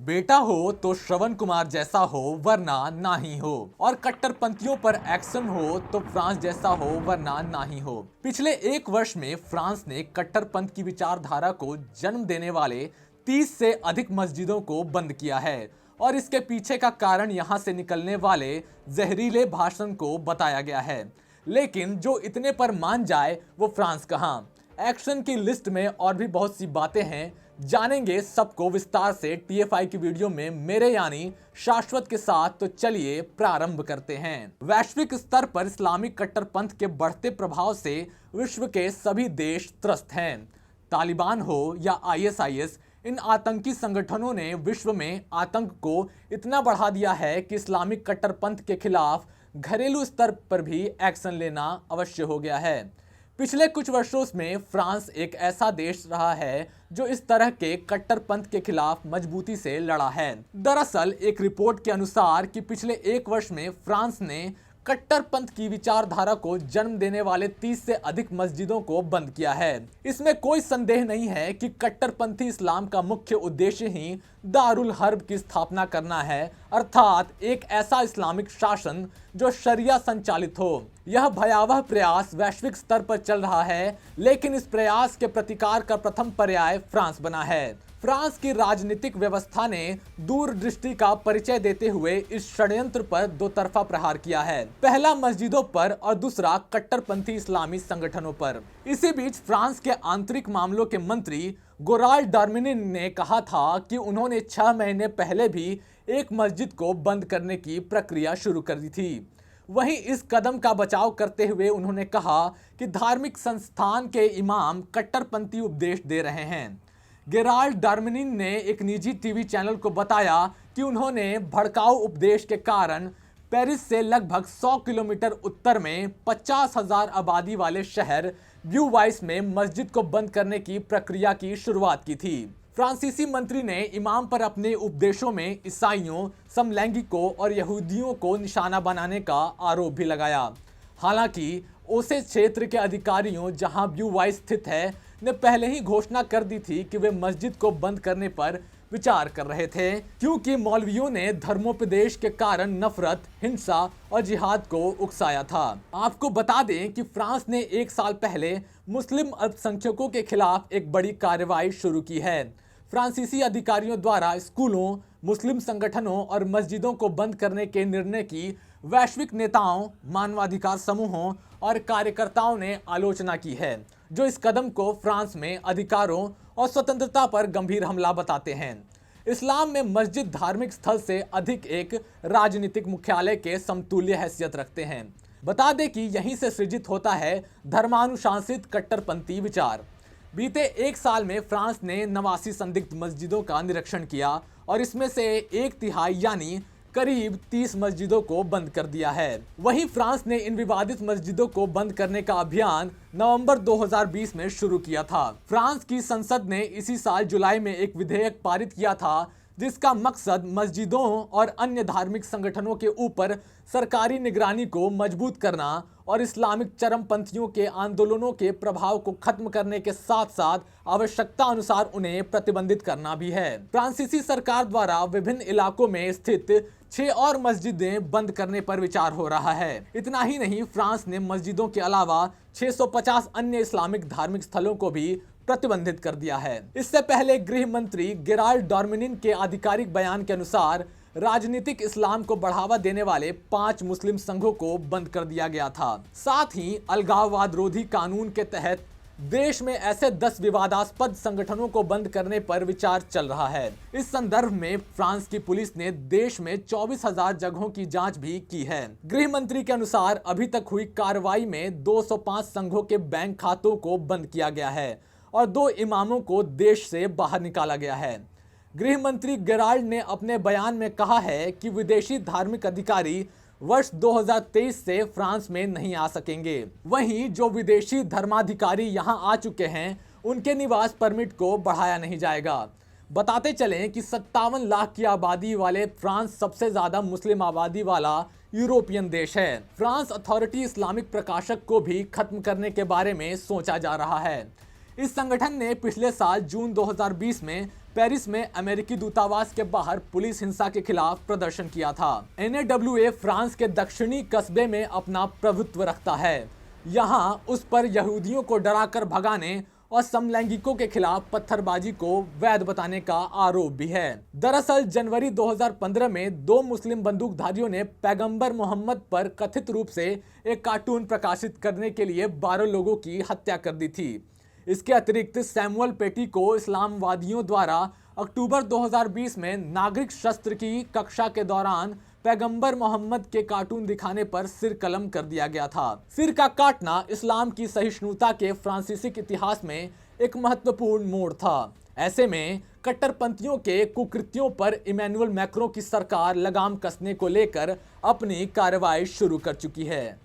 बेटा हो तो श्रवण कुमार जैसा हो वरना ना ही हो, और कट्टरपंथियों पर एक्शन हो तो फ्रांस जैसा हो वरना ना ही हो। पिछले एक वर्ष में फ्रांस ने कट्टरपंथ की विचारधारा को जन्म देने वाले 30 से अधिक मस्जिदों को बंद किया है, और इसके पीछे का कारण यहां से निकलने वाले जहरीले भाषण को बताया गया है। लेकिन जो इतने पर मान जाए वो फ्रांस कहां। एक्शन की लिस्ट में और भी बहुत सी बातें हैं, जानेंगे सबको विस्तार से टीएफआई की वीडियो में मेरे यानी शाश्वत के साथ। तो चलिए प्रारंभ करते हैं। वैश्विक स्तर पर इस्लामिक कट्टरपंथ के बढ़ते प्रभाव से विश्व के सभी देश त्रस्त हैं। तालिबान हो या आईएसआईएस, इन आतंकी संगठनों ने विश्व में आतंक को इतना बढ़ा दिया है कि इस्लामिक कट्टरपंथ के खिलाफ घरेलू स्तर पर भी एक्शन लेना अवश्य हो गया है। पिछले कुछ वर्षों में फ्रांस एक ऐसा देश रहा है जो इस तरह के कट्टरपंथ के खिलाफ मजबूती से लड़ा है। दरअसल एक रिपोर्ट के अनुसार कि पिछले एक वर्ष में फ्रांस ने कट्टरपंथ की विचारधारा को जन्म देने वाले 30 से अधिक मस्जिदों को बंद किया है। इसमें कोई संदेह नहीं है कि कट्टरपंथी इस्लाम का मुख्य उद्देश्य ही दारुल हर्ब की स्थापना करना है, अर्थात एक ऐसा इस्लामिक शासन जो शरिया संचालित हो। यह भयावह प्रयास वैश्विक स्तर पर चल रहा है, लेकिन इस प्रयास के प्रतिकार का प्रथम पर्याय फ्रांस बना है। फ्रांस की राजनीतिक व्यवस्था ने दूरदृष्टि का परिचय देते हुए इस षड्यंत्र पर दो तरफा प्रहार किया है, पहला मस्जिदों पर और दूसरा कट्टरपंथी इस्लामी संगठनों पर। इसी बीच फ्रांस के आंतरिक मामलों के मंत्री गोराल्ड डार्मेनिन ने कहा था कि उन्होंने 6 महीने पहले भी एक मस्जिद को बंद करने की प्रक्रिया शुरू कर दी थी। वहीं इस कदम का बचाव करते हुए उन्होंने कहा कि धार्मिक संस्थान के इमाम कट्टरपंथी उपदेश दे रहे हैं। गेराल्ड डार्मेनिन ने एक निजी टीवी चैनल को बताया कि उन्होंने भड़काऊ उपदेश के कारण पेरिस से लगभग 100 किलोमीटर उत्तर में 50,000 आबादी वाले शहर ब्यूवाइस में मस्जिद को बंद करने की प्रक्रिया की शुरुआत की थी। फ्रांसीसी मंत्री ने इमाम पर अपने उपदेशों में ईसाइयों, समलैंगिकों और यहूदियों को निशाना बनाने का आरोप भी लगाया। हालांकि ओसे क्षेत्र के अधिकारियों, जहां ब्यूवाइस स्थित है, ने पहले ही घोषणा कर दी थी कि वे मस्जिद को बंद करने पर विचार कर रहे थे, क्योंकि मौलवियों ने धर्मोपदेश के कारण नफरत, हिंसा और जिहाद को उकसाया था। आपको बता दें कि फ्रांस ने एक साल पहले मुस्लिम अल्पसंख्यकों के खिलाफ एक बड़ी कार्रवाई शुरू की है। फ्रांसीसी अधिकारियों द्वारा स्कूलों, मुस्लिम संगठनों और मस्जिदों को बंद करने के निर्णय की वैश्विक नेताओं, मानवाधिकार समूहों और कार्यकर्ताओं ने आलोचना की है, जो इस कदम को फ्रांस में अधिकारों और स्वतंत्रता पर गंभीर हमला बताते हैं। इस्लाम में मस्जिद धार्मिक स्थल से अधिक एक राजनीतिक मुख्यालय के समतुल्य हैसियत रखते हैं। बता दें कि यहीं से सृजित होता है धर्मानुशासित कट्टरपंथी विचार। बीते एक साल में फ्रांस ने 89 संदिग्ध मस्जिदों का निरीक्षण किया और इसमें से 1/3 यानी करीब 30 मस्जिदों को बंद कर दिया है। वहीं फ्रांस ने इन विवादित मस्जिदों को बंद करने का अभियान नवंबर 2020 में शुरू किया था। फ्रांस की संसद ने इसी साल जुलाई में एक विधेयक पारित किया था, जिसका मकसद मस्जिदों और अन्य धार्मिक संगठनों के ऊपर सरकारी निगरानी को मजबूत करना और इस्लामिक चरमपंथियों के आंदोलनों के प्रभाव को खत्म करने के साथ साथ आवश्यकता अनुसार उन्हें प्रतिबंधित करना भी है। फ्रांसीसी सरकार द्वारा विभिन्न इलाकों में स्थित 6 और मस्जिदें बंद करने पर विचार हो रहा है। इतना ही नहीं, फ्रांस ने मस्जिदों के अलावा 650 अन्य इस्लामिक धार्मिक स्थलों को भी प्रतिबंधित कर दिया है। इससे पहले गृह मंत्री गेराल्ड डार्मेनिन के आधिकारिक बयान के अनुसार राजनीतिक इस्लाम को बढ़ावा देने वाले 5 मुस्लिम संघों को बंद कर दिया गया था। साथ ही अलगाववाद रोधी कानून के तहत देश में ऐसे 10 विवादास्पद संगठनों को बंद करने पर विचार चल रहा है। इस संदर्भ में फ्रांस की पुलिस ने देश में 24,000 जगहों की जांच भी की है। गृह मंत्री के अनुसार अभी तक हुई कार्रवाई में 205 संघों के बैंक खातों को बंद किया गया है और 2 इमामों को देश से बाहर निकाला गया है। गृह मंत्री गेराल्ड ने अपने बयान में कहा है कि विदेशी धार्मिक अधिकारी वर्ष 2023 से फ्रांस में नहीं आ सकेंगे। वहीं जो विदेशी धर्माधिकारी यहां आ चुके हैं, उनके निवास परमिट को बढ़ाया नहीं जाएगा। बताते चलें कि 57 लाख की आबादी वाले फ्रांस सबसे ज्यादा मुस्लिम आबादी वाला यूरोपियन देश है। फ्रांस अथॉरिटी इस्लामिक प्रकाशक को भी खत्म करने के बारे में सोचा जा रहा है। इस संगठन ने पिछले साल जून 2020 में पेरिस में अमेरिकी दूतावास के बाहर पुलिस हिंसा के खिलाफ प्रदर्शन किया था। NAWA फ्रांस के दक्षिणी कस्बे में अपना प्रभुत्व रखता है। यहाँ उस पर यहूदियों को डराकर भगाने और समलैंगिकों के खिलाफ पत्थरबाजी को वैध बताने का आरोप भी है। दरअसल जनवरी 2015 में दो मुस्लिम बंदूकधारियों ने पैगंबर मोहम्मद पर कथित रूप से एक कार्टून प्रकाशित करने के लिए 12 लोगों की हत्या कर दी थी। इसके अतिरिक्त सैमुअल पेटी को इस्लामवादियों द्वारा अक्टूबर 2020 में नागरिक शस्त्र की कक्षा के दौरान पैगंबर मोहम्मद के कार्टून दिखाने पर सिर कलम कर दिया गया था। सिर का काटना इस्लाम की सहिष्णुता के फ्रांसीसी इतिहास में एक महत्वपूर्ण मोड़ था। ऐसे में कट्टरपंथियों के कुकृत्यों पर इमैनुअल मैक्रों की सरकार लगाम कसने को लेकर अपनी कार्रवाई शुरू कर चुकी है।